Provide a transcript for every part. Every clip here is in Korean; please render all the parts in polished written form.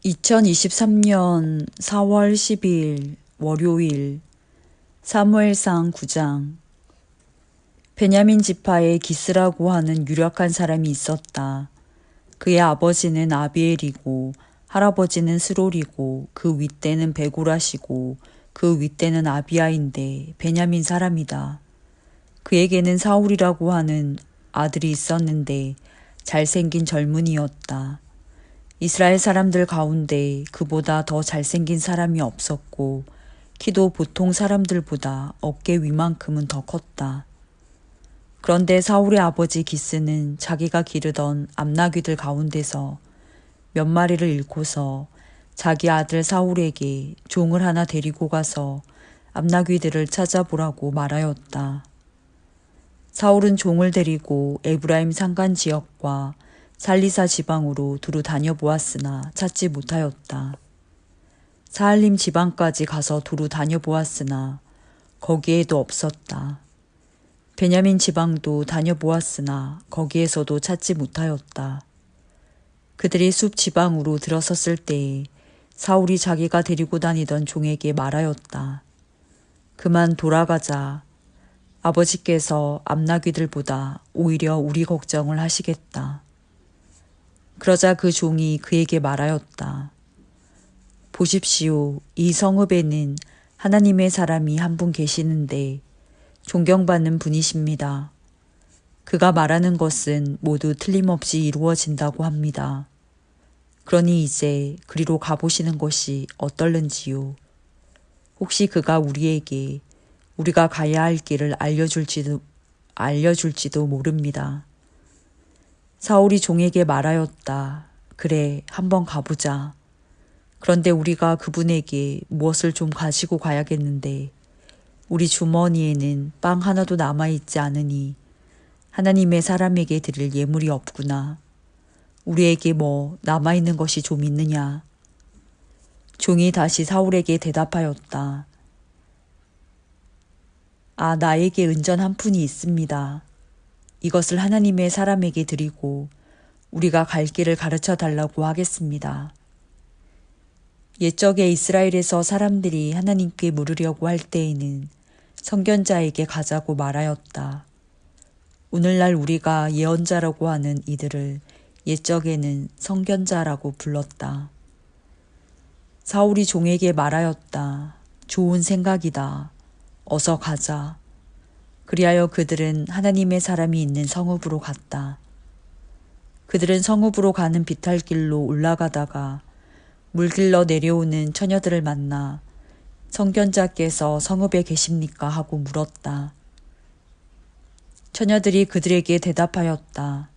2023년 4월 10일 월요일 사무엘상 9장. 베냐민 지파에 기스라고 하는 유력한 사람이 있었다. 그의 아버지는 아비엘이고 할아버지는 스롤이고 그 윗대는 베고라시고 그 윗대는 아비야인데 베냐민 사람이다. 그에게는 사울이라고 하는 아들이 있었는데 잘생긴 젊은이였다. 이스라엘 사람들 가운데 그보다 더 잘생긴 사람이 없었고 키도 보통 사람들보다 어깨 위만큼은 더 컸다. 그런데 사울의 아버지 기스는 자기가 기르던 암나귀들 가운데서 몇 마리를 잃고서 자기 아들 사울에게 종을 하나 데리고 가서 암나귀들을 찾아보라고 말하였다. 사울은 종을 데리고 에브라임 산간 지역과 살리사 지방으로 두루 다녀보았으나 찾지 못하였다. 사알림 지방까지 가서 두루 다녀보았으나 거기에도 없었다. 베냐민 지방도 다녀보았으나 거기에서도 찾지 못하였다. 그들이 숲 지방으로 들어섰을 때에 사울이 자기가 데리고 다니던 종에게 말하였다. 그만 돌아가자. 아버지께서 암나귀들보다 오히려 우리 걱정을 하시겠다. 그러자 그 종이 그에게 말하였다. 보십시오. 이 성읍에는 하나님의 사람이 한 분 계시는데 존경받는 분이십니다. 그가 말하는 것은 모두 틀림없이 이루어진다고 합니다. 그러니 이제 그리로 가보시는 것이 어떨는지요. 혹시 그가 우리에게 우리가 가야 할 길을 알려줄지도 모릅니다. 사울이 종에게 말하였다. 그래, 한번 가보자. 그런데 우리가 그분에게 무엇을 좀 가지고 가야겠는데 우리 주머니에는 빵 하나도 남아있지 않으니 하나님의 사람에게 드릴 예물이 없구나. 우리에게 뭐 남아있는 것이 좀 있느냐. 종이 다시 사울에게 대답하였다. 아, 나에게 은전 한 푼이 있습니다. 이것을 하나님의 사람에게 드리고 우리가 갈 길을 가르쳐 달라고 하겠습니다. 옛적에 이스라엘에서 사람들이 하나님께 물으려고 할 때에는 선견자에게 가자고 말하였다. 오늘날 우리가 예언자라고 하는 이들을 옛적에는 선견자라고 불렀다. 사울이 종에게 말하였다. 좋은 생각이다. 어서 가자. 그리하여 그들은 하나님의 사람이 있는 성읍으로 갔다. 그들은 성읍으로 가는 비탈길로 올라가다가 물길러 내려오는 처녀들을 만나 선견자께서 성읍에 계십니까 하고 물었다. 처녀들이 그들에게 대답하였다.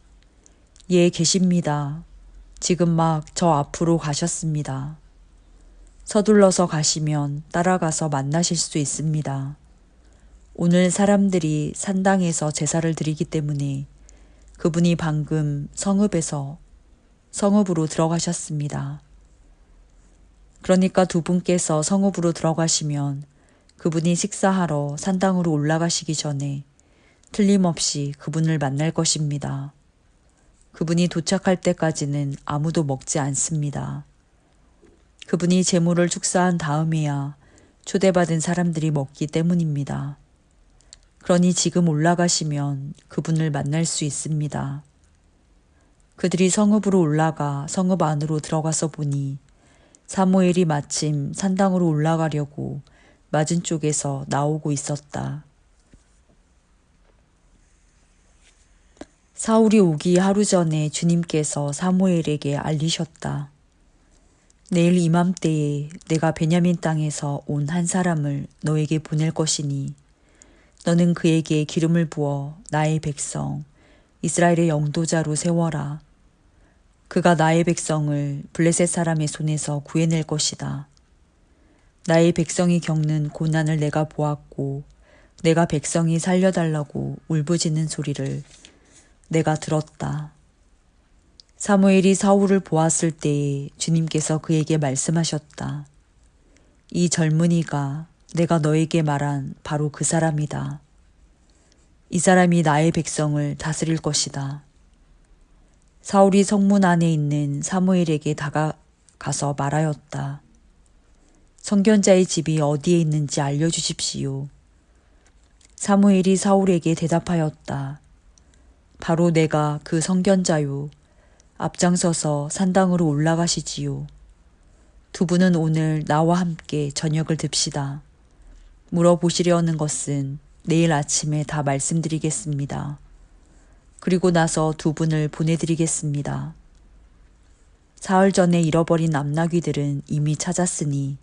예, 계십니다. 지금 막 저 앞으로 가셨습니다. 서둘러서 가시면 따라가서 만나실 수 있습니다. 오늘 사람들이 산당에서 제사를 드리기 때문에 그분이 방금 성읍으로 들어가셨습니다. 그러니까 두 분께서 성읍으로 들어가시면 그분이 식사하러 산당으로 올라가시기 전에 틀림없이 그분을 만날 것입니다. 그분이 도착할 때까지는 아무도 먹지 않습니다. 그분이 제물을 축사한 다음에야 초대받은 사람들이 먹기 때문입니다. 그러니 지금 올라가시면 그분을 만날 수 있습니다. 그들이 성읍으로 올라가 성읍 안으로 들어가서 보니 사무엘이 마침 산당으로 올라가려고 맞은 쪽에서 나오고 있었다. 사울이 오기 하루 전에 주님께서 사무엘에게 알리셨다. 내일 이맘때에 내가 베냐민 땅에서 온 한 사람을 너에게 보낼 것이니 너는 그에게 기름을 부어 나의 백성 이스라엘의 영도자로 세워라. 그가 나의 백성을 블레셋 사람의 손에서 구해낼 것이다. 나의 백성이 겪는 고난을 내가 보았고 내가 백성이 살려달라고 울부짖는 소리를 내가 들었다. 사무엘이 사울을 보았을 때에 주님께서 그에게 말씀하셨다. 이 젊은이가 내가 너에게 말한 바로 그 사람이다. 이 사람이 나의 백성을 다스릴 것이다. 사울이 성문 안에 있는 사무엘에게 가서 말하였다. 선견자의 집이 어디에 있는지 알려주십시오. 사무엘이 사울에게 대답하였다. 바로 내가 그 선견자요. 앞장서서 산당으로 올라가시지요. 두 분은 오늘 나와 함께 저녁을 듭시다. 물어보시려는 것은 내일 아침에 다 말씀드리겠습니다. 그리고 나서 두 분을 보내드리겠습니다. 사흘 전에 잃어버린 암나귀들은 이미 찾았으니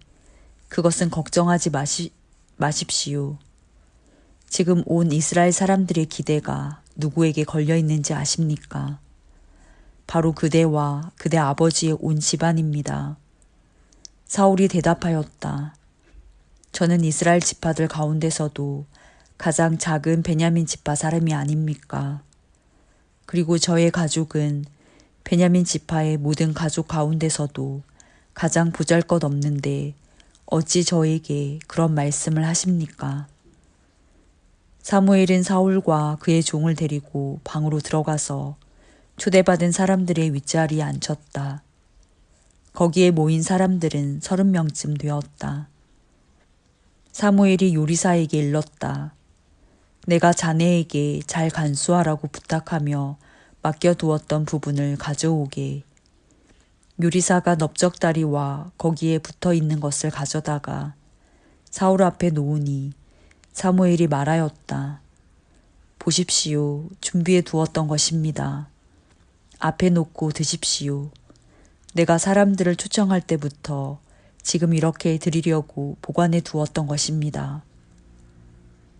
그것은 걱정하지 마십시오. 지금 온 이스라엘 사람들의 기대가 누구에게 걸려 있는지 아십니까? 바로 그대와 그대 아버지의 온 집안입니다. 사울이 대답하였다. 저는 이스라엘 지파들 가운데서도 가장 작은 베냐민 지파 사람이 아닙니까? 그리고 저의 가족은 베냐민 지파의 모든 가족 가운데서도 가장 보잘것없는데 어찌 저에게 그런 말씀을 하십니까? 사무엘은 사울과 그의 종을 데리고 방으로 들어가서 초대받은 사람들의 윗자리에 앉혔다. 거기에 모인 사람들은 30명쯤 되었다. 사무엘이 요리사에게 일렀다. 내가 자네에게 잘 간수하라고 부탁하며 맡겨두었던 부분을 가져오게. 요리사가 넓적다리와 거기에 붙어있는 것을 가져다가 사울 앞에 놓으니 사무엘이 말하였다. 보십시오. 준비해 두었던 것입니다. 앞에 놓고 드십시오. 내가 사람들을 초청할 때부터 지금 이렇게 드리려고 보관해 두었던 것입니다.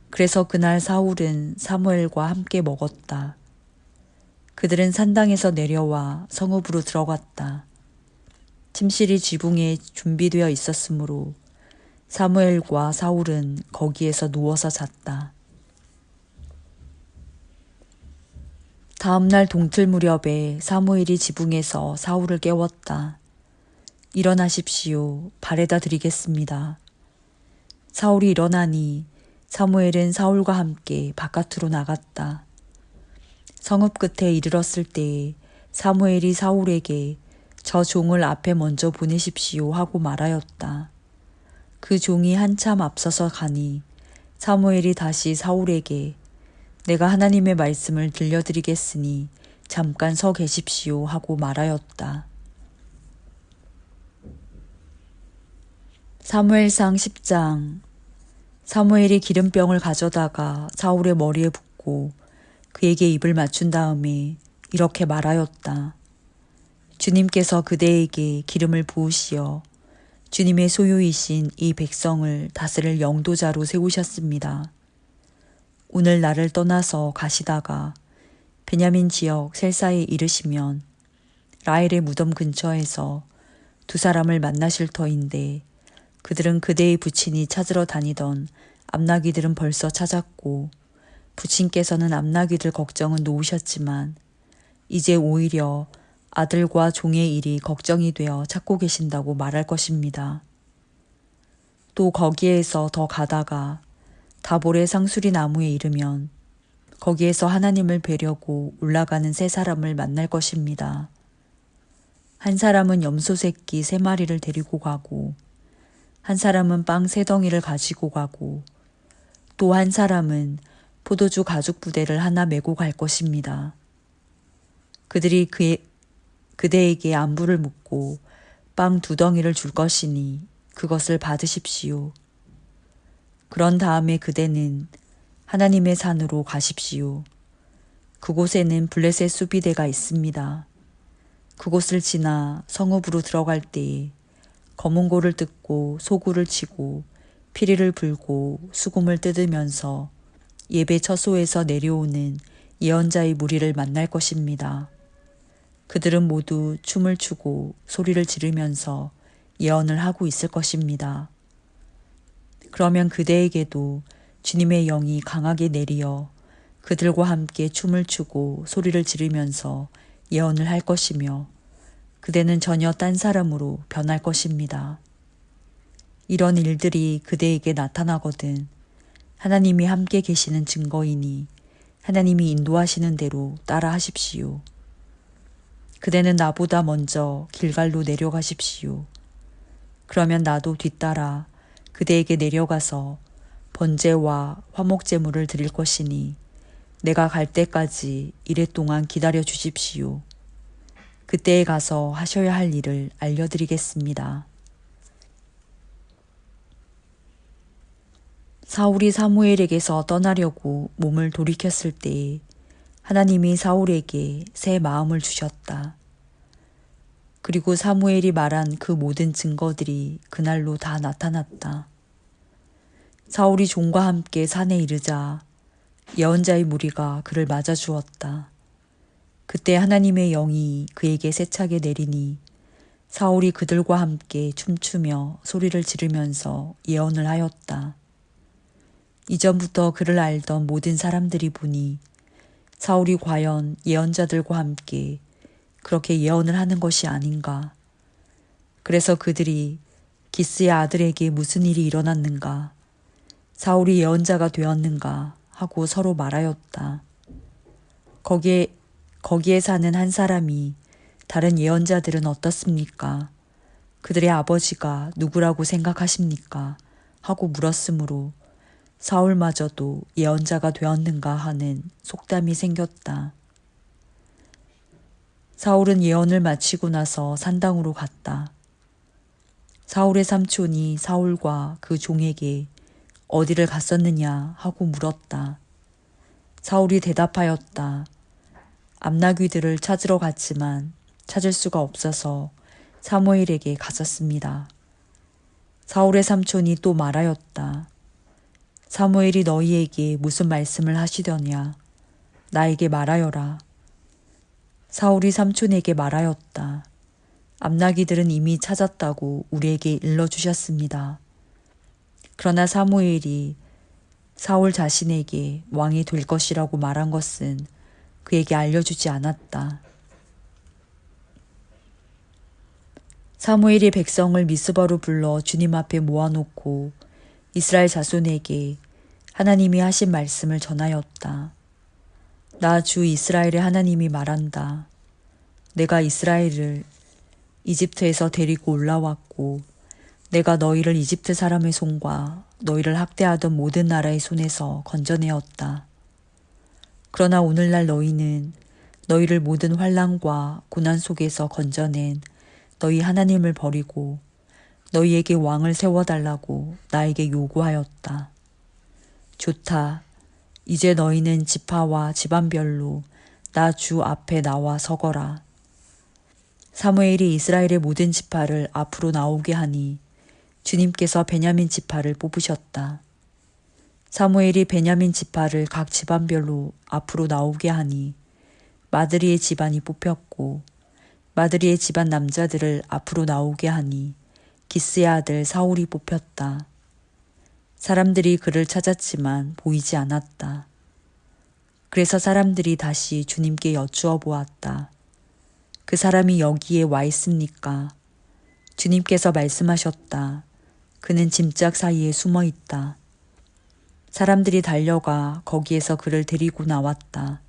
그래서 그날 사울은 사무엘과 함께 먹었다. 그들은 산당에서 내려와 성읍으로 들어갔다. 침실이 지붕에 준비되어 있었으므로 사무엘과 사울은 거기에서 누워서 잤다. 다음 날 동틀 무렵에 사무엘이 지붕에서 사울을 깨웠다. 일어나십시오. 발에다 드리겠습니다. 사울이 일어나니 사무엘은 사울과 함께 바깥으로 나갔다. 성읍 끝에 이르렀을 때에 사무엘이 사울에게 저 종을 앞에 먼저 보내십시오 하고 말하였다. 그 종이 한참 앞서서 가니 사무엘이 다시 사울에게 내가 하나님의 말씀을 들려드리겠으니 잠깐 서 계십시오 하고 말하였다. 사무엘상 10장. 사무엘이 기름병을 가져다가 사울의 머리에 붓고 그에게 입을 맞춘 다음에 이렇게 말하였다. 주님께서 그대에게 기름을 부으시어 주님의 소유이신 이 백성을 다스릴 영도자로 세우셨습니다. 오늘 나를 떠나서 가시다가 베냐민 지역 셀사에 이르시면 라헬의 무덤 근처에서 두 사람을 만나실 터인데 그들은 그대의 부친이 찾으러 다니던 암나귀들은 벌써 찾았고 부친께서는 암나귀들 걱정은 놓으셨지만 이제 오히려 아들과 종의 일이 걱정이 되어 찾고 계신다고 말할 것입니다. 또 거기에서 더 가다가 다볼의 상수리 나무에 이르면 거기에서 하나님을 뵈려고 올라가는 세 사람을 만날 것입니다. 한 사람은 염소 새끼 3마리를 데리고 가고 한 사람은 빵 3덩이를 가지고 가고 또 한 사람은 포도주 가죽 부대를 하나 메고 갈 것입니다. 그들이 그대에게 안부를 묻고 빵 2덩이를 줄 것이니 그것을 받으십시오. 그런 다음에 그대는 하나님의 산으로 가십시오. 그곳에는 블레셋 수비대가 있습니다. 그곳을 지나 성읍으로 들어갈 때에 검은고를 뜯고 소구를 치고 피리를 불고 수금을 뜯으면서 예배 처소에서 내려오는 예언자의 무리를 만날 것입니다. 그들은 모두 춤을 추고 소리를 지르면서 예언을 하고 있을 것입니다. 그러면 그대에게도 주님의 영이 강하게 내리어 그들과 함께 춤을 추고 소리를 지르면서 예언을 할 것이며 그대는 전혀 딴 사람으로 변할 것입니다. 이런 일들이 그대에게 나타나거든 하나님이 함께 계시는 증거이니 하나님이 인도하시는 대로 따라 하십시오. 그대는 나보다 먼저 길갈로 내려가십시오. 그러면 나도 뒤따라 그대에게 내려가서 번제와 화목제물을 드릴 것이니 내가 갈 때까지 이랫동안 기다려 주십시오. 그때에 가서 하셔야 할 일을 알려드리겠습니다. 사울이 사무엘에게서 떠나려고 몸을 돌이켰을 때에 하나님이 사울에게 새 마음을 주셨다. 그리고 사무엘이 말한 그 모든 증거들이 그날로 다 나타났다. 사울이 종과 함께 산에 이르자 예언자의 무리가 그를 맞아 주었다. 그때 하나님의 영이 그에게 세차게 내리니 사울이 그들과 함께 춤추며 소리를 지르면서 예언을 하였다. 이전부터 그를 알던 모든 사람들이 보니 사울이 과연 예언자들과 함께 그렇게 예언을 하는 것이 아닌가. 그래서 그들이 기스의 아들에게 무슨 일이 일어났는가, 사울이 예언자가 되었는가 하고 서로 말하였다. 거기에 사는 한 사람이 다른 예언자들은 어떻습니까? 그들의 아버지가 누구라고 생각하십니까? 하고 물었으므로 사울마저도 예언자가 되었는가 하는 속담이 생겼다. 사울은 예언을 마치고 나서 산당으로 갔다. 사울의 삼촌이 사울과 그 종에게 어디를 갔었느냐 하고 물었다. 사울이 대답하였다. 암나귀들을 찾으러 갔지만 찾을 수가 없어서 사무엘에게 갔었습니다. 사울의 삼촌이 또 말하였다. 사무엘이 너희에게 무슨 말씀을 하시더냐? 나에게 말하여라. 사울이 삼촌에게 말하였다. 암나귀들은 이미 찾았다고 우리에게 일러주셨습니다. 그러나 사무엘이 사울 자신에게 왕이 될 것이라고 말한 것은 그에게 알려주지 않았다. 사무엘이 백성을 미스바로 불러 주님 앞에 모아놓고 이스라엘 자손에게 하나님이 하신 말씀을 전하였다. 나 주 이스라엘의 하나님이 말한다. 내가 이스라엘을 이집트에서 데리고 올라왔고 내가 너희를 이집트 사람의 손과 너희를 학대하던 모든 나라의 손에서 건져내었다. 그러나 오늘날 너희는 너희를 모든 환난과 고난 속에서 건져낸 너희 하나님을 버리고 너희에게 왕을 세워달라고 나에게 요구하였다. 좋다. 이제 너희는 지파와 집안별로 나 주 앞에 나와 서거라. 사무엘이 이스라엘의 모든 지파를 앞으로 나오게 하니 주님께서 베냐민 지파를 뽑으셨다. 사무엘이 베냐민 지파를 각 집안별로 앞으로 나오게 하니 마드리의 집안이 뽑혔고 마드리의 집안 남자들을 앞으로 나오게 하니 기스의 아들 사울이 뽑혔다. 사람들이 그를 찾았지만 보이지 않았다. 그래서 사람들이 다시 주님께 여쭈어 보았다. 그 사람이 여기에 와 있습니까? 주님께서 말씀하셨다. 그는 짐짝 사이에 숨어 있다. 사람들이 달려가 거기에서 그를 데리고 나왔다.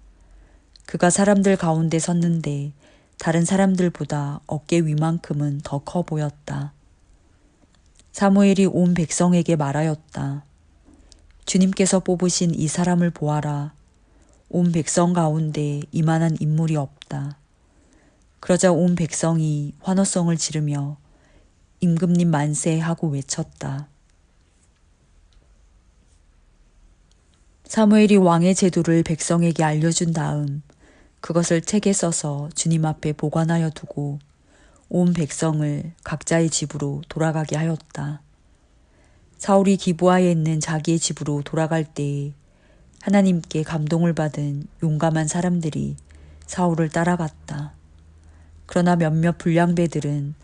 그가 사람들 가운데 섰는데 다른 사람들보다 어깨 위만큼은 더 커 보였다. 사무엘이 온 백성에게 말하였다. 주님께서 뽑으신 이 사람을 보아라. 온 백성 가운데 이만한 인물이 없다. 그러자 온 백성이 환호성을 지르며 임금님 만세 하고 외쳤다. 사무엘이 왕의 제도를 백성에게 알려준 다음 그것을 책에 써서 주님 앞에 보관하여 두고 온 백성을 각자의 집으로 돌아가게 하였다. 사울이 기브아에 있는 자기의 집으로 돌아갈 때에 하나님께 감동을 받은 용감한 사람들이 사울을 따라갔다. 그러나 몇몇 불량배들은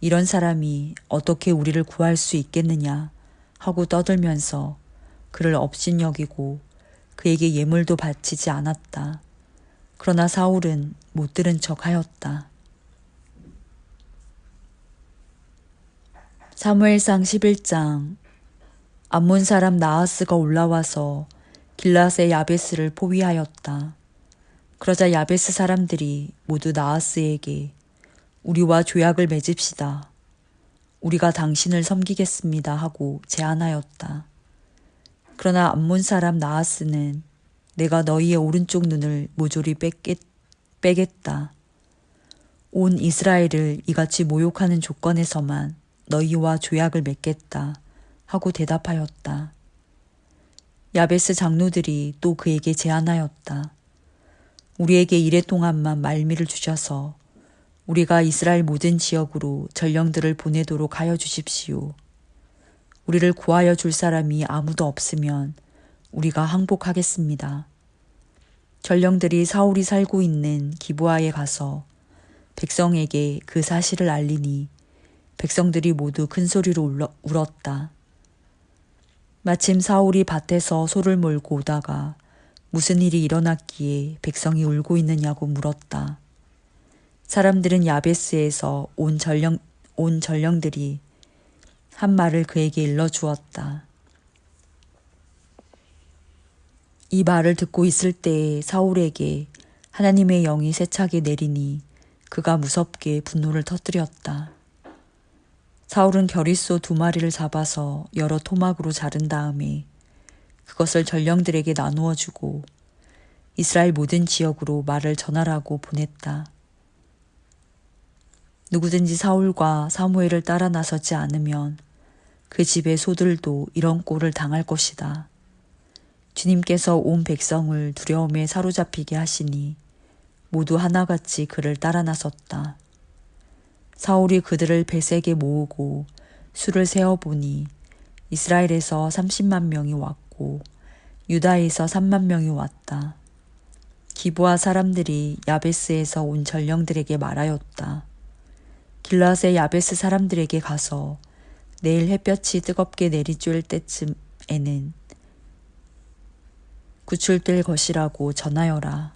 이런 사람이 어떻게 우리를 구할 수 있겠느냐 하고 떠들면서 그를 업신여기고 그에게 예물도 바치지 않았다. 그러나 사울은 못 들은 척 하였다. 사무엘상 11장. 암몬 사람 나하스가 올라와서 길앗의 야베스를 포위하였다. 그러자 야베스 사람들이 모두 나하스에게 우리와 조약을 맺읍시다. 우리가 당신을 섬기겠습니다 하고 제안하였다. 그러나 암몬 사람 나하스는 내가 너희의 오른쪽 눈을 모조리 빼겠다. 온 이스라엘을 이같이 모욕하는 조건에서만 너희와 조약을 맺겠다 하고 대답하였다. 야베스 장로들이 또 그에게 제안하였다. 우리에게 이래 동안만 말미를 주셔서 우리가 이스라엘 모든 지역으로 전령들을 보내도록 하여 주십시오. 우리를 구하여 줄 사람이 아무도 없으면 우리가 항복하겠습니다. 전령들이 사울이 살고 있는 기브아에 가서 백성에게 그 사실을 알리니 백성들이 모두 큰 소리로 울었다. 마침 사울이 밭에서 소를 몰고 오다가 무슨 일이 일어났기에 백성이 울고 있느냐고 물었다. 사람들은 야베스에서 온 전령들이 한 말을 그에게 일러주었다. 이 말을 듣고 있을 때에 사울에게 하나님의 영이 세차게 내리니 그가 무섭게 분노를 터뜨렸다. 사울은 겨릿소 2마리를 잡아서 여러 토막으로 자른 다음에 그것을 전령들에게 나누어 주고 이스라엘 모든 지역으로 말을 전하라고 보냈다. 누구든지 사울과 사무엘을 따라 나서지 않으면 그 집의 소들도 이런 꼴을 당할 것이다. 주님께서 온 백성을 두려움에 사로잡히게 하시니 모두 하나같이 그를 따라 나섰다. 사울이 그들을 베색에 모으고 수를 세어보니 이스라엘에서 30만 명이 왔고 유다에서 3만 명이 왔다. 기브아 사람들이 야베스에서 온 전령들에게 말하였다. 길앗의 야베스 사람들에게 가서 내일 햇볕이 뜨겁게 내리쬐을 때쯤에는 구출될 것이라고 전하여라.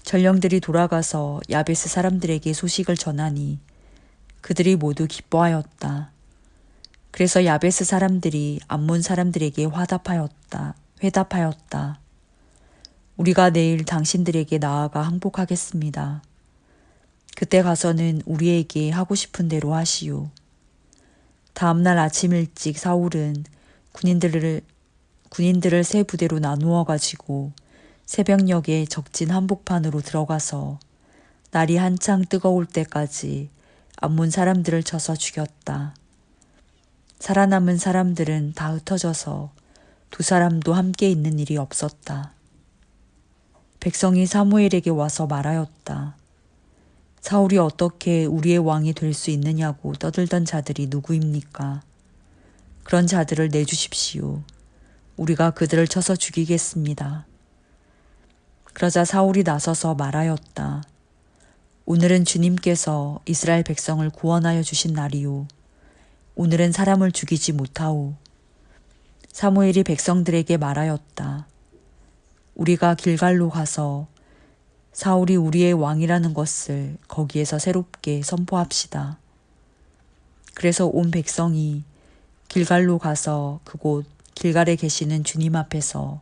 전령들이 돌아가서 야베스 사람들에게 소식을 전하니 그들이 모두 기뻐하였다. 그래서 야베스 사람들이 암몬 사람들에게 회답하였다. 우리가 내일 당신들에게 나아가 항복하겠습니다. 그때 가서는 우리에게 하고 싶은 대로 하시오. 다음날 아침 일찍 사울은 군인들을 세 부대로 나누어 가지고 새벽녘에 적진 한복판으로 들어가서 날이 한창 뜨거울 때까지 암몬 사람들을 쳐서 죽였다. 살아남은 사람들은 다 흩어져서 2사람도 함께 있는 일이 없었다. 백성이 사무엘에게 와서 말하였다. 사울이 어떻게 우리의 왕이 될 수 있느냐고 떠들던 자들이 누구입니까? 그런 자들을 내주십시오. 우리가 그들을 쳐서 죽이겠습니다. 그러자 사울이 나서서 말하였다. 오늘은 주님께서 이스라엘 백성을 구원하여 주신 날이요. 오늘은 사람을 죽이지 못하오. 사무엘이 백성들에게 말하였다. 우리가 길갈로 가서 사울이 우리의 왕이라는 것을 거기에서 새롭게 선포합시다. 그래서 온 백성이 길갈로 가서 그곳 길갈에 계시는 주님 앞에서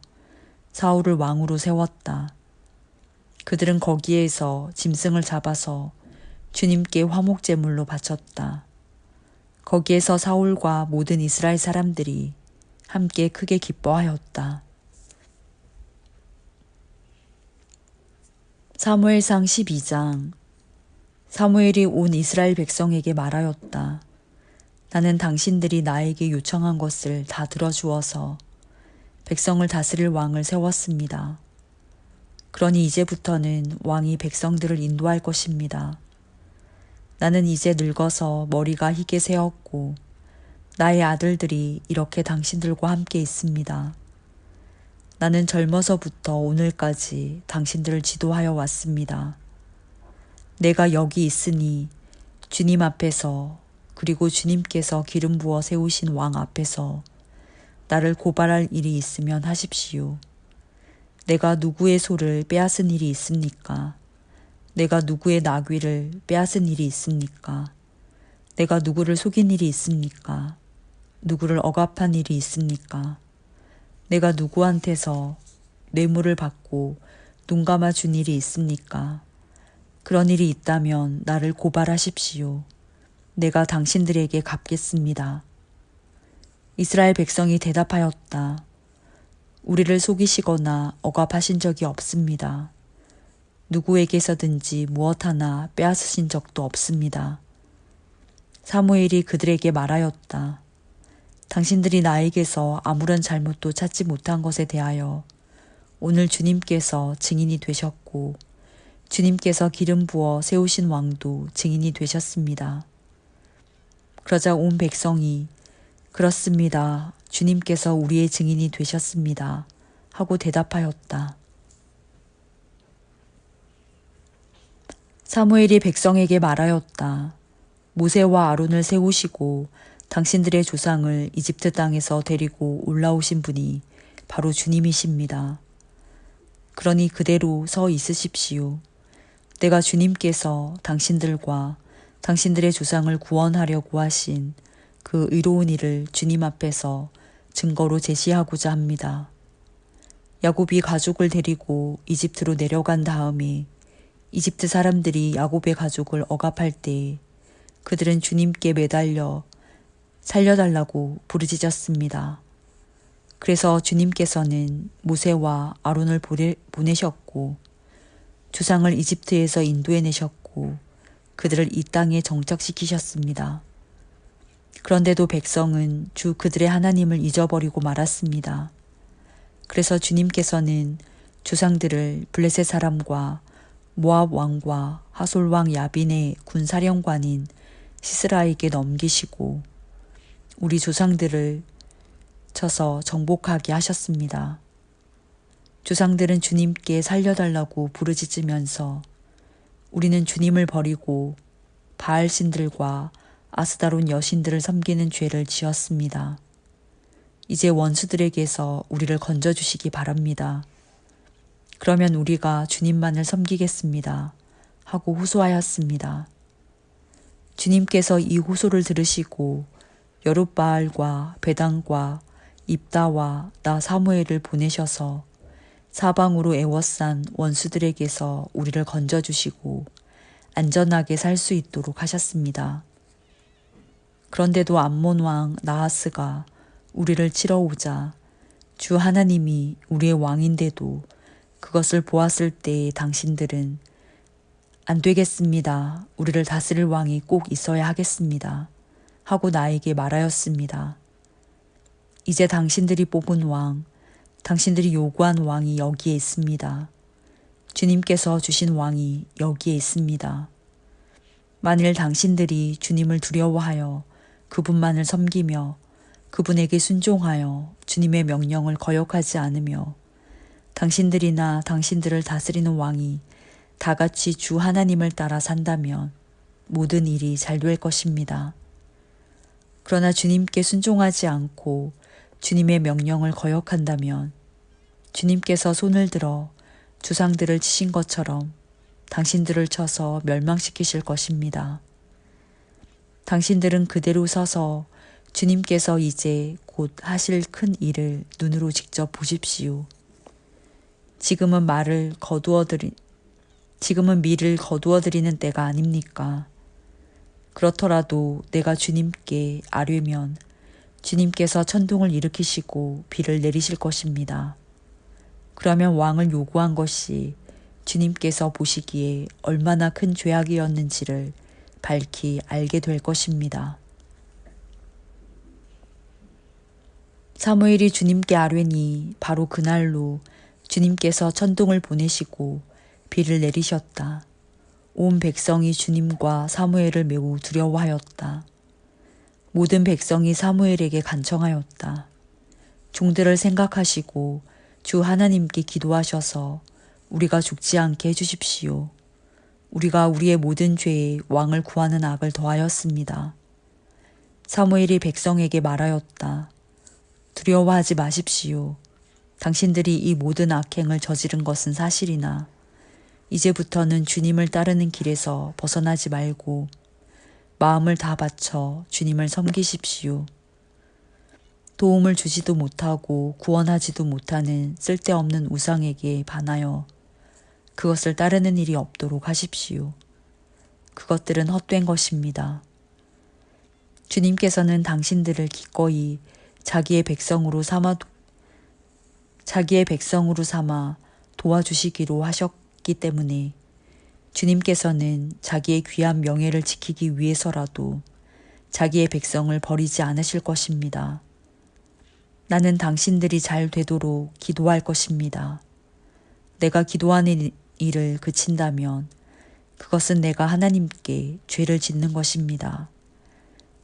사울을 왕으로 세웠다. 그들은 거기에서 짐승을 잡아서 주님께 화목제물로 바쳤다. 거기에서 사울과 모든 이스라엘 사람들이 함께 크게 기뻐하였다. 사무엘상 12장. 사무엘이 온 이스라엘 백성에게 말하였다. 나는 당신들이 나에게 요청한 것을 다 들어주어서 백성을 다스릴 왕을 세웠습니다. 그러니 이제부터는 왕이 백성들을 인도할 것입니다. 나는 이제 늙어서 머리가 희게 새었고 나의 아들들이 이렇게 당신들과 함께 있습니다. 나는 젊어서부터 오늘까지 당신들을 지도하여 왔습니다. 내가 여기 있으니 주님 앞에서 그리고 주님께서 기름 부어 세우신 왕 앞에서 나를 고발할 일이 있으면 하십시오. 내가 누구의 소를 빼앗은 일이 있습니까? 내가 누구의 나귀를 빼앗은 일이 있습니까? 내가 누구를 속인 일이 있습니까? 누구를 억압한 일이 있습니까? 내가 누구한테서 뇌물을 받고 눈 감아 준 일이 있습니까? 그런 일이 있다면 나를 고발하십시오. 내가 당신들에게 갚겠습니다. 이스라엘 백성이 대답하였다. 우리를 속이시거나 억압하신 적이 없습니다. 누구에게서든지 무엇 하나 빼앗으신 적도 없습니다. 사무엘이 그들에게 말하였다. 당신들이 나에게서 아무런 잘못도 찾지 못한 것에 대하여 오늘 주님께서 증인이 되셨고 주님께서 기름 부어 세우신 왕도 증인이 되셨습니다. 그러자 온 백성이 그렇습니다. 주님께서 우리의 증인이 되셨습니다. 하고 대답하였다. 사무엘이 백성에게 말하였다. 모세와 아론을 세우시고 당신들의 조상을 이집트 땅에서 데리고 올라오신 분이 바로 주님이십니다. 그러니 그대로 서 있으십시오. 내가 주님께서 당신들과 당신들의 조상을 구원하려고 하신 그 의로운 일을 주님 앞에서 증거로 제시하고자 합니다. 야곱이 가족을 데리고 이집트로 내려간 다음에 이집트 사람들이 야곱의 가족을 억압할 때 그들은 주님께 매달려 살려달라고 부르짖었습니다. 그래서 주님께서는 모세와 아론을 보내셨고 조상을 이집트에서 인도해내셨고 그들을 이 땅에 정착시키셨습니다. 그런데도 백성은 주 그들의 하나님을 잊어버리고 말았습니다. 그래서 주님께서는 조상들을 블레셋 사람과 모압 왕과 하솔 왕 야빈의 군사령관인 시스라에게 넘기시고 우리 조상들을 쳐서 정복하게 하셨습니다. 조상들은 주님께 살려달라고 부르짖으면서 우리는 주님을 버리고 바알신들과 아스다론 여신들을 섬기는 죄를 지었습니다. 이제 원수들에게서 우리를 건져주시기 바랍니다. 그러면 우리가 주님만을 섬기겠습니다. 하고 호소하였습니다. 주님께서 이 호소를 들으시고 여룻바알과 베단과 입다와 나 사무엘을 보내셔서 사방으로 애워싼 원수들에게서 우리를 건져주시고 안전하게 살 수 있도록 하셨습니다. 그런데도 암몬 왕 나하스가 우리를 치러 오자 주 하나님이 우리의 왕인데도 그것을 보았을 때에 당신들은 안 되겠습니다. 우리를 다스릴 왕이 꼭 있어야 하겠습니다. 하고 나에게 말하였습니다. 이제 당신들이 뽑은 왕, 당신들이 요구한 왕이 여기에 있습니다. 주님께서 주신 왕이 여기에 있습니다. 만일 당신들이 주님을 두려워하여 그분만을 섬기며 그분에게 순종하여 주님의 명령을 거역하지 않으며 당신들이나 당신들을 다스리는 왕이 다 같이 주 하나님을 따라 산다면 모든 일이 잘 될 것입니다. 그러나 주님께 순종하지 않고 주님의 명령을 거역한다면 주님께서 손을 들어 조상들을 치신 것처럼 당신들을 쳐서 멸망시키실 것입니다. 당신들은 그대로 서서 주님께서 이제 곧 하실 큰 일을 눈으로 직접 보십시오. 지금은 밀을 거두어드리는 때가 아닙니까? 그렇더라도 내가 주님께 아뢰면 주님께서 천둥을 일으키시고 비를 내리실 것입니다. 그러면 왕을 요구한 것이 주님께서 보시기에 얼마나 큰 죄악이었는지를 밝히 알게 될 것입니다. 사무엘이 주님께 아뢰니 바로 그날로 주님께서 천둥을 보내시고 비를 내리셨다. 온 백성이 주님과 사무엘을 매우 두려워하였다. 모든 백성이 사무엘에게 간청하였다. 종들을 생각하시고 주 하나님께 기도하셔서 우리가 죽지 않게 해주십시오. 우리가 우리의 모든 죄에 왕을 구하는 악을 더하였습니다. 사무엘이 백성에게 말하였다. 두려워하지 마십시오. 당신들이 이 모든 악행을 저지른 것은 사실이나 이제부터는 주님을 따르는 길에서 벗어나지 말고 마음을 다 바쳐 주님을 섬기십시오. 도움을 주지도 못하고 구원하지도 못하는 쓸데없는 우상에게 반하여 그것을 따르는 일이 없도록 하십시오. 그것들은 헛된 것입니다. 주님께서는 당신들을 기꺼이 자기의 백성으로 삼아 도와주시기로 하셨기 때문에 주님께서는 자기의 귀한 명예를 지키기 위해서라도 자기의 백성을 버리지 않으실 것입니다. 나는 당신들이 잘 되도록 기도할 것입니다. 내가 기도하는 일을 그친다면 그것은 내가 하나님께 죄를 짓는 것입니다.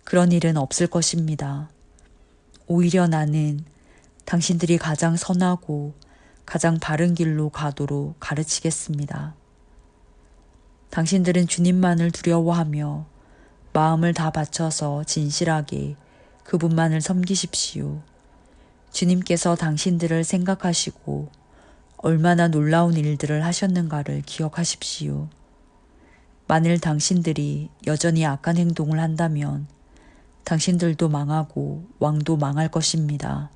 그런 일은 없을 것입니다. 오히려 나는 당신들이 가장 선하고 가장 바른 길로 가도록 가르치겠습니다. 당신들은 주님만을 두려워하며 마음을 다 바쳐서 진실하게 그분만을 섬기십시오. 주님께서 당신들을 생각하시고 얼마나 놀라운 일들을 하셨는가를 기억하십시오. 만일 당신들이 여전히 악한 행동을 한다면 당신들도 망하고 왕도 망할 것입니다.